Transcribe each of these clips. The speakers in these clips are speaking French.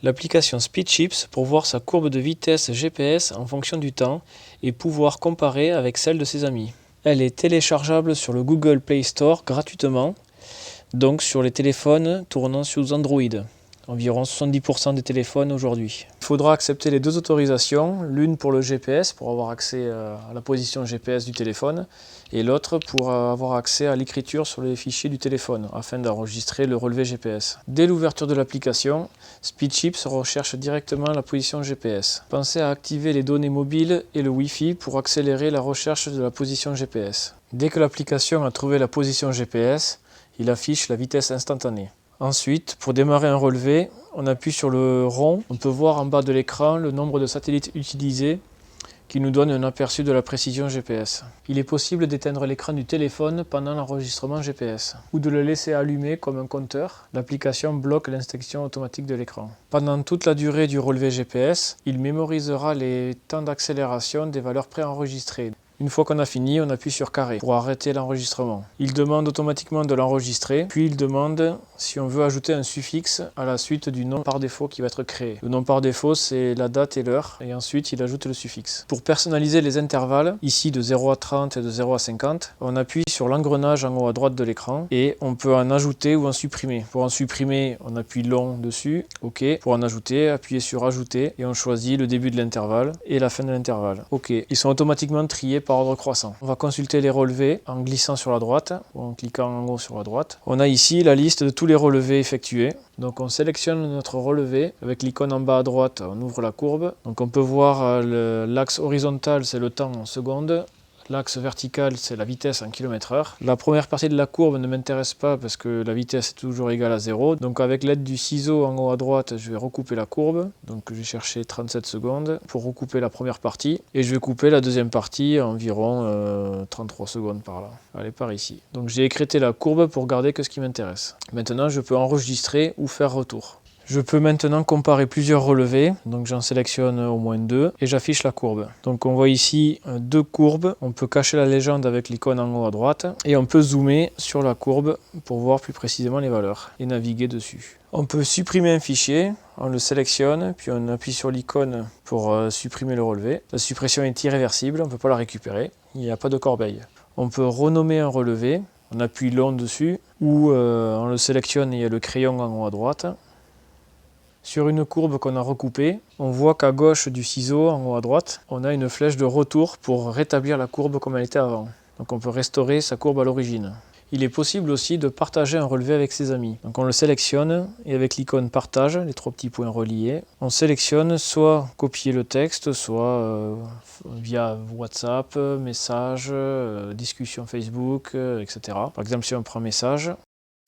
L'application SpeedChips pour voir sa courbe de vitesse GPS en fonction du temps et pouvoir comparer avec celle de ses amis. Elle est téléchargeable sur le Google Play Store gratuitement, donc sur les téléphones tournant sous Android. Environ 70% des téléphones aujourd'hui. Il faudra accepter les deux autorisations, l'une pour le GPS, pour avoir accès à la position GPS du téléphone, et l'autre pour avoir accès à l'écriture sur les fichiers du téléphone, afin d'enregistrer le relevé GPS. Dès l'ouverture de l'application, SpeedChips recherche directement la position GPS. Pensez à activer les données mobiles et le Wi-Fi pour accélérer la recherche de la position GPS. Dès que l'application a trouvé la position GPS, il affiche la vitesse instantanée. Ensuite, pour démarrer un relevé, on appuie sur le rond. On peut voir en bas de l'écran le nombre de satellites utilisés qui nous donne un aperçu de la précision GPS. Il est possible d'éteindre l'écran du téléphone pendant l'enregistrement GPS ou de le laisser allumé comme un compteur. L'application bloque l'inspection automatique de l'écran. Pendant toute la durée du relevé GPS, il mémorisera les temps d'accélération des valeurs préenregistrées. Une fois qu'on a fini, on appuie sur carré pour arrêter l'enregistrement. Il demande automatiquement de l'enregistrer, puis il demande si on veut ajouter un suffixe à la suite du nom par défaut qui va être créé. Le nom par défaut, c'est la date et l'heure, et ensuite il ajoute le suffixe. Pour personnaliser les intervalles, ici de 0 à 30 et de 0 à 50, on appuie sur l'engrenage en haut à droite de l'écran et on peut en ajouter ou en supprimer. Pour en supprimer, on appuie long dessus, OK. Pour en ajouter, appuyez sur ajouter et on choisit le début de l'intervalle et la fin de l'intervalle. OK. Ils sont automatiquement triés par ordre croissant. On va consulter les relevés en glissant sur la droite ou en cliquant en haut sur la droite. On a ici la liste de tous les relevés effectués. Donc on sélectionne notre relevé avec l'icône en bas à droite, on ouvre la courbe. Donc on peut voir l'axe horizontal, c'est le temps en secondes. L'axe vertical, c'est la vitesse en km/h. La première partie de la courbe ne m'intéresse pas parce que la vitesse est toujours égale à 0. Donc avec l'aide du ciseau en haut à droite, je vais recouper la courbe. Donc je vais chercher 37 secondes pour recouper la première partie. Et je vais couper la deuxième partie environ 33 secondes par là. Allez, par ici. Donc j'ai écrété la courbe pour garder que ce qui m'intéresse. Maintenant, je peux enregistrer ou faire retour. Je peux maintenant comparer plusieurs relevés, donc j'en sélectionne au moins deux et j'affiche la courbe. Donc on voit ici deux courbes, on peut cacher la légende avec l'icône en haut à droite et on peut zoomer sur la courbe pour voir plus précisément les valeurs et naviguer dessus. On peut supprimer un fichier, on le sélectionne, puis on appuie sur l'icône pour supprimer le relevé. La suppression est irréversible, on ne peut pas la récupérer, il n'y a pas de corbeille. On peut renommer un relevé, on appuie long dessus ou on le sélectionne et il y a le crayon en haut à droite. Sur une courbe qu'on a recoupée, on voit qu'à gauche du ciseau, en haut à droite, on a une flèche de retour pour rétablir la courbe comme elle était avant. Donc on peut restaurer sa courbe à l'origine. Il est possible aussi de partager un relevé avec ses amis. Donc on le sélectionne et avec l'icône partage, les trois petits points reliés, on sélectionne soit copier le texte, soit via WhatsApp, message, discussion Facebook, etc. Par exemple, si on prend message,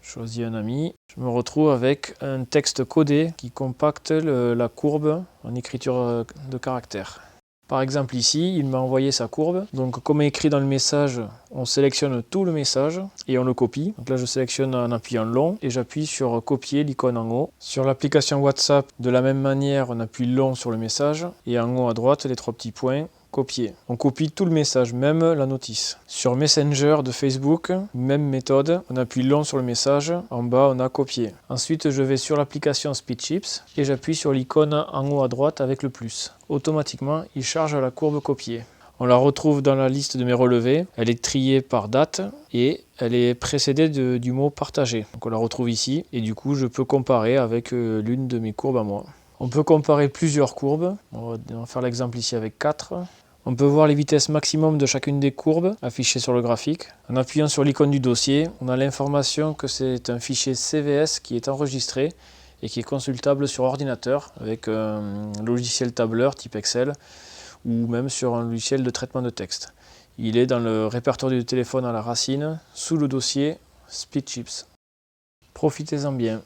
je choisis un ami, je me retrouve avec un texte codé qui compacte la courbe en écriture de caractères. Par exemple ici, il m'a envoyé sa courbe. Donc comme écrit dans le message, on sélectionne tout le message et on le copie. Donc là je sélectionne en appuyant long et j'appuie sur copier l'icône en haut. Sur l'application WhatsApp, de la même manière, on appuie long sur le message et en haut à droite, les trois petits points. Copier. On copie tout le message, même la notice. Sur Messenger de Facebook, même méthode, on appuie long sur le message, en bas on a copié. Ensuite je vais sur l'application SpeedChips et j'appuie sur l'icône en haut à droite avec le plus. Automatiquement, il charge la courbe copiée. On la retrouve dans la liste de mes relevés, elle est triée par date et elle est précédée du mot partagé. Donc on la retrouve ici et du coup je peux comparer avec l'une de mes courbes à moi. On peut comparer plusieurs courbes, on va faire l'exemple ici avec 4. On peut voir les vitesses maximum de chacune des courbes affichées sur le graphique. En appuyant sur l'icône du dossier, on a l'information que c'est un fichier CVS qui est enregistré et qui est consultable sur ordinateur avec un logiciel tableur type Excel ou même sur un logiciel de traitement de texte. Il est dans le répertoire du téléphone à la racine, sous le dossier SpeedChips. Profitez-en bien.